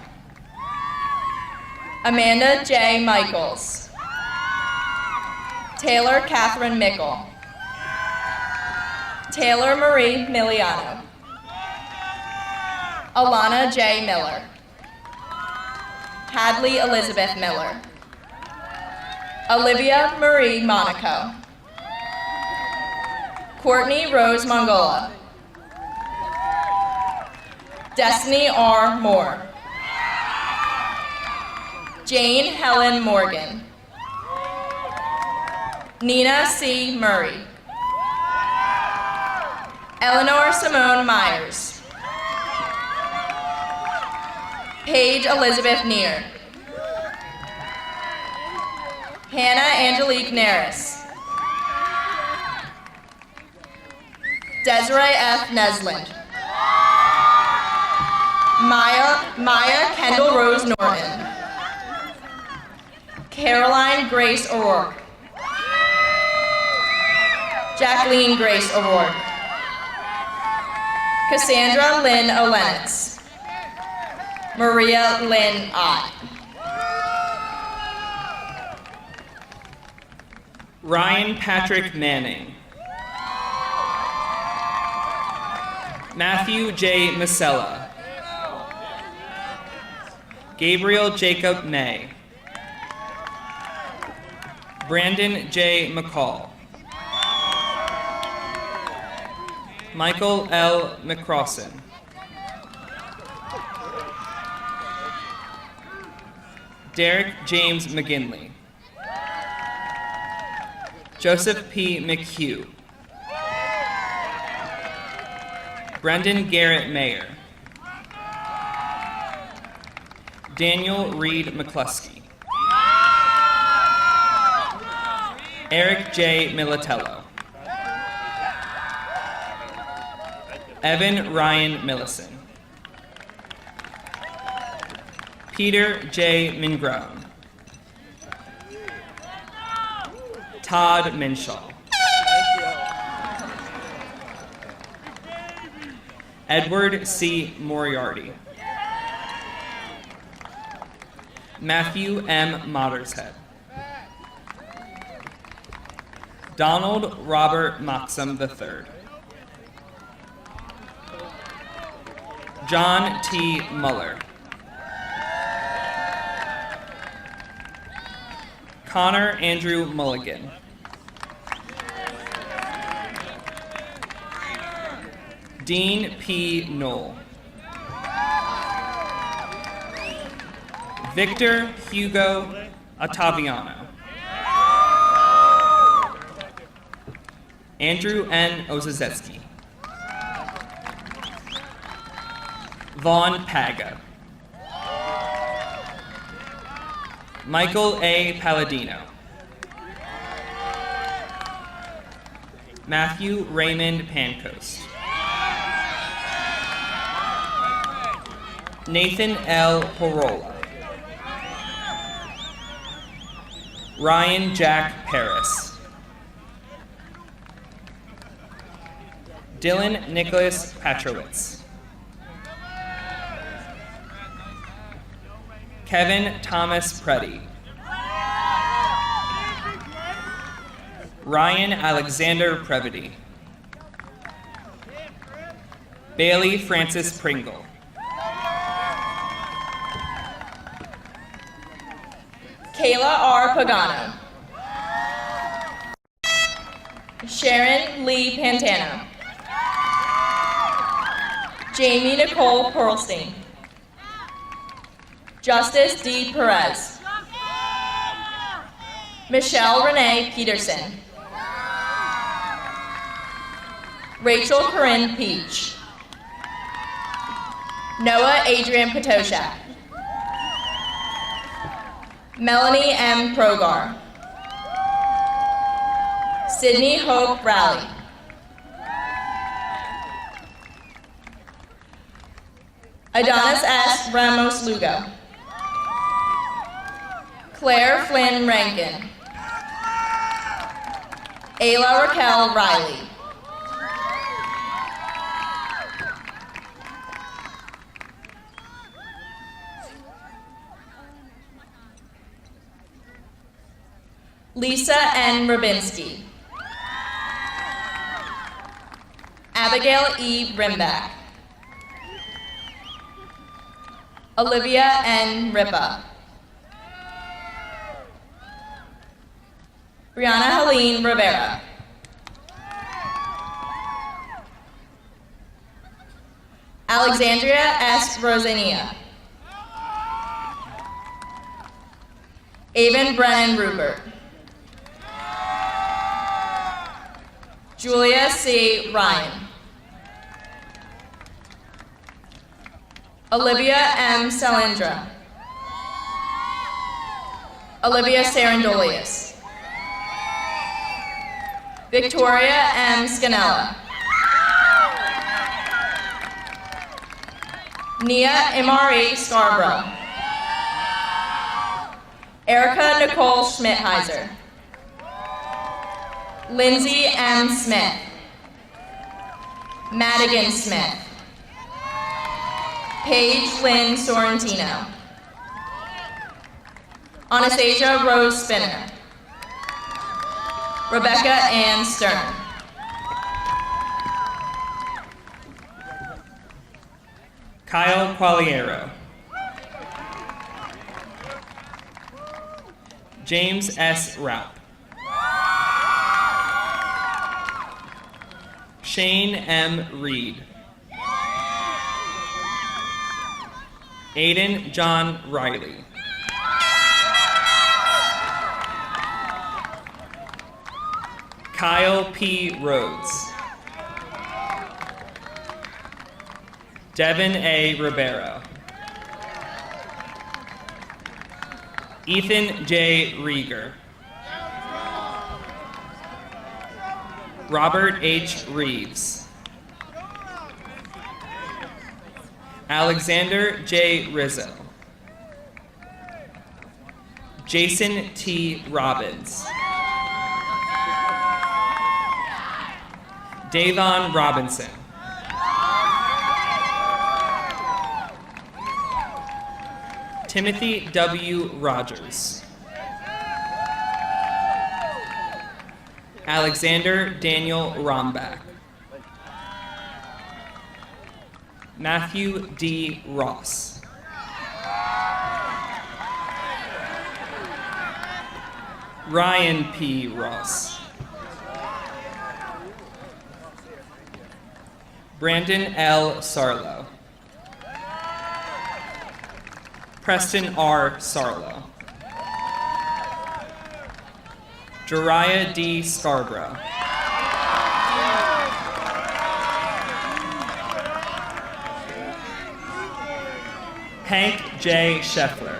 Amanda J. Michaels. Taylor Catherine Mickle. Taylor Marie Miliano. Alana J. Miller. Hadley Elizabeth Miller. Olivia Marie Monaco. Courtney Rose Mongola. Destiny R. Moore. Jane Helen Morgan. Nina C. Murray. Eleanor Simone Myers. Paige Elizabeth Neer. Hannah Angelique Naris. Desiree F. Nesland. Maya Kendall Rose Norton. Caroline Grace O'Rourke. Jacqueline Grace O'Rourke. Cassandra Lynn O'Lennox. Maria Lynn Ott. Ryan Patrick Manning. Matthew J. Masella. Gabriel Jacob May. Brandon J. McCall. Michael L. McCrossan. Derek James McGinley. Joseph P. McHugh. Brendan Garrett Mayer. Daniel Reed McCluskey. Eric J. Militello. Evan Ryan Millison. Peter J. Mingrone. Todd Minshaw. Edward C. Moriarty. Matthew M. Mottershead. Donald Robert Moxham III. John T. Muller. Connor Andrew Mulligan. Dean P. Knoll. Victor Hugo Ottaviano. Andrew N. Ozazetsky. Vaughn Paga. Michael A. Palladino. Matthew Raymond Pancoast. Nathan L. Horola. Ryan Jack Paris. Dylan Nicholas Patrowitz. Kevin Thomas Preddy. Ryan Alexander Previty. Bailey Francis Pringle. Kayla R. Pagano. Sharon Lee Pantano. Jamie Nicole Perlstein. Justice D. Perez. Michelle Renee Peterson. Rachel Corinne Peach. Noah Adrian Patoshak. Melanie M. Progar. Sydney Hope Rowley. Adonis S. Ramos Lugo. Claire Flynn Rankin. Ayla Raquel Riley. Lisa N. Rabinski. Abigail E. Rimback. Olivia N. Ripa. Brianna Helene Rivera. Alexandria S. Rosania. Avon Brennan Rupert. Julia C. Ryan. Olivia M. Salindra. Olivia Sarandolius. Victoria M. Scanella. Nia MRE Scarborough. Erica Nicole Schmidheiser. Lindsay M. Smith. Madigan Smith. Paige Lynn Sorrentino. Anastasia Rose Spinner. Rebecca Ann Stern. Kyle Qualiero. James S. Raup. Shane M. Reed. Aiden John Riley. Kyle P. Rhodes. Devin A. Ribeiro. Ethan J. Rieger. Robert H. Reeves. Alexander J. Rizzo. Jason T. Robbins. Davon Robinson. Timothy W. Rogers. Alexander Daniel Rombach. Matthew D. Ross. Ryan P. Ross. Brandon L. Sarlo. Preston R. Sarlo. Jariah D. Scarborough. Hank J. Scheffler.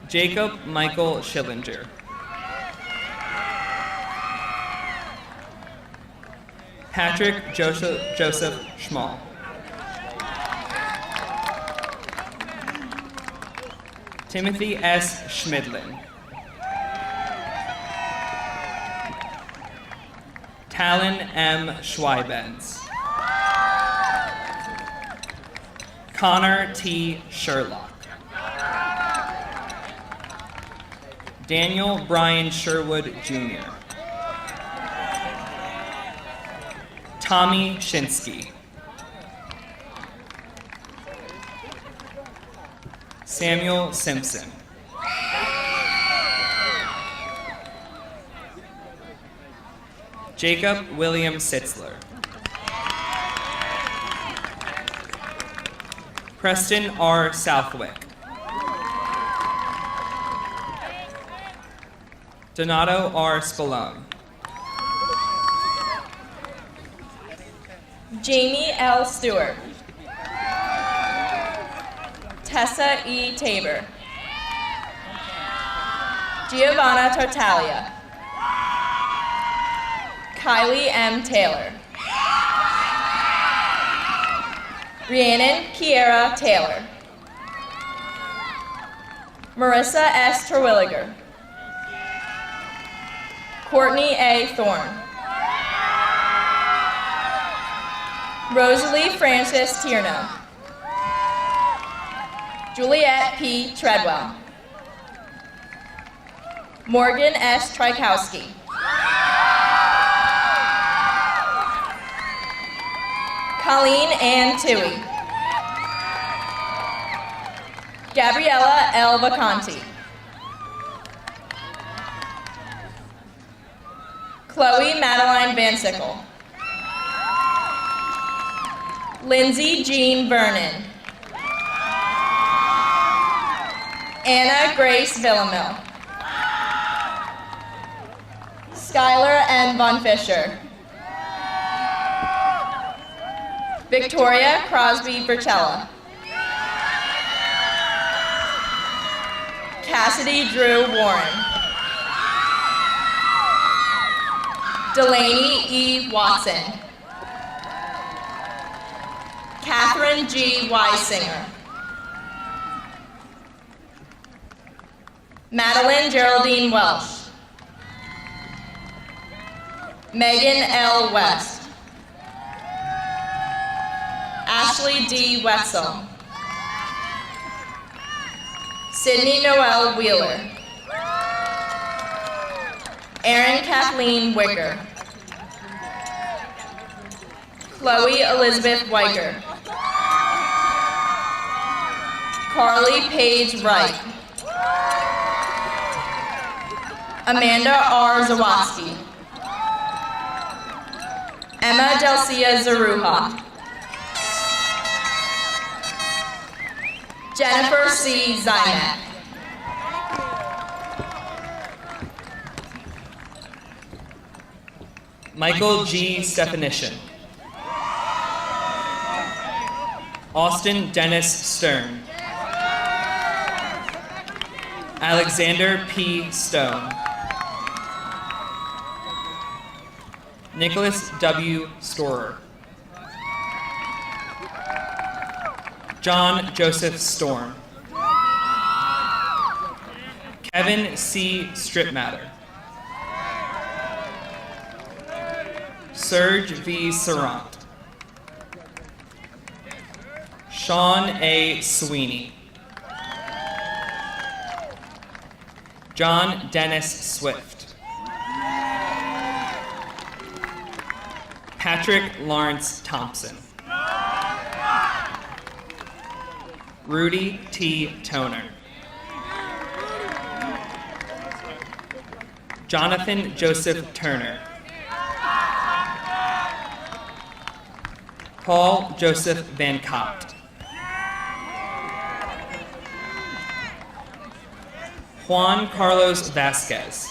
Jacob Michael Schillinger. Patrick Joseph Schmall. Timothy S. Schmidlin. Talon M. Schweibens. Connor T. Sherlock. Daniel Brian Sherwood Jr. Tommy Shinsky. Samuel Simpson. Jacob William Sitzler. Preston R. Southwick. Donato R. Spallone. Jamie L. Stewart. Tessa E. Tabor. Giovanna Tartaglia. Kylie M. Taylor. Rhiannon Kiera Taylor. Marissa S. Terwilliger. Courtney A. Thorne. Rosalie Frances Tierno. Juliette P. Treadwell. Morgan S. Trykowski. Colleen Ann Tui. Gabriella L. Vacanti. Chloe Madeline Van Sickle. Lindsay Jean Vernon. Anna Grace Villamil. Skylar N. Von Fisher. Victoria Crosby Bercella. Cassidy Drew Warren. Delaney E. Watson. Catherine G. Weisinger. Madeline Geraldine Welsh. Megan L. West. Ashley D. Wetzel. Sydney Noel Wheeler. Erin Kathleen Wicker. Chloe Elizabeth Weicker. Carly Paige Wright. Amanda R. Zawaski. Emma Delcia Zaruha. Jennifer C. Zynek. Michael G. Stefanishin. Austin Dennis Stern. Alexander P. Stone. Nicholas W. Storer. John Joseph Storm. Kevin C. Stripmatter. Serge V. Sarant. Sean A. Sweeney. John Dennis Swift. Patrick Lawrence Thompson. Rudy T. Toner. Jonathan Joseph Turner. Paul Joseph Van Copt. Juan Carlos Vasquez.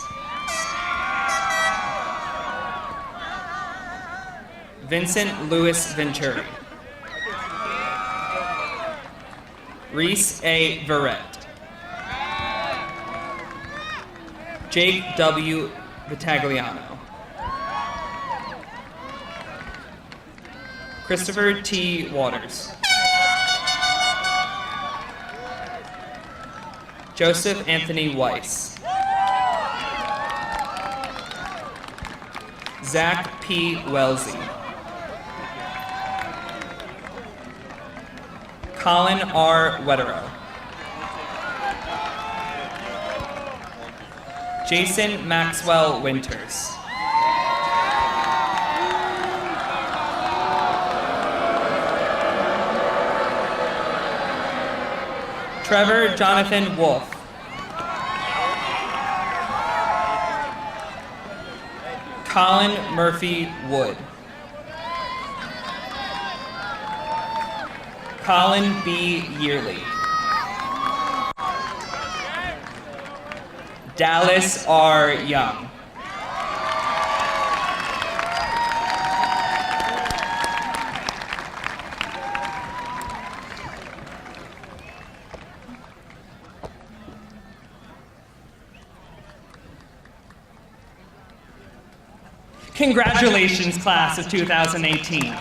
Vincent Louis Venturi. Reese A. Verrett. Jake W. Vitagliano. Christopher T. Waters. Joseph Anthony Weiss. Zach P. Wellesley. Colin R. Wetterow. Jason Maxwell Winters. Trevor Jonathan Wolf. Colin Murphy Wood. Colin B. Yearly. Dallas R. Young. Congratulations, class of 2018.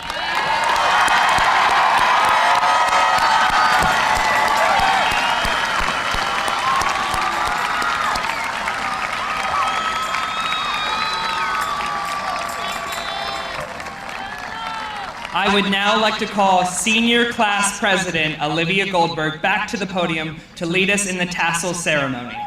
I would now like to call Senior Class President Olivia Goldberg back to the podium to lead us in the Tassel ceremony.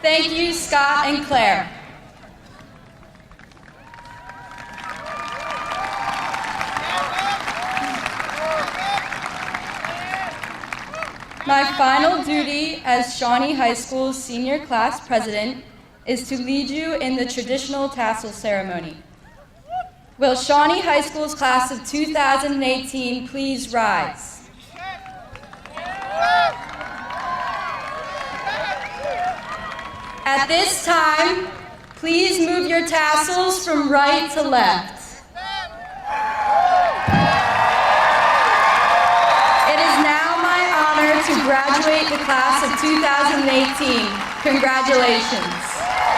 Thank you, Scott and Claire. My final duty as Shawnee High School's senior class president is to lead you in the traditional tassel ceremony. Will Shawnee High School's class of 2018 please rise? At this time, please move your tassels from right to left. It is now my honor to graduate the class of 2018. Congratulations.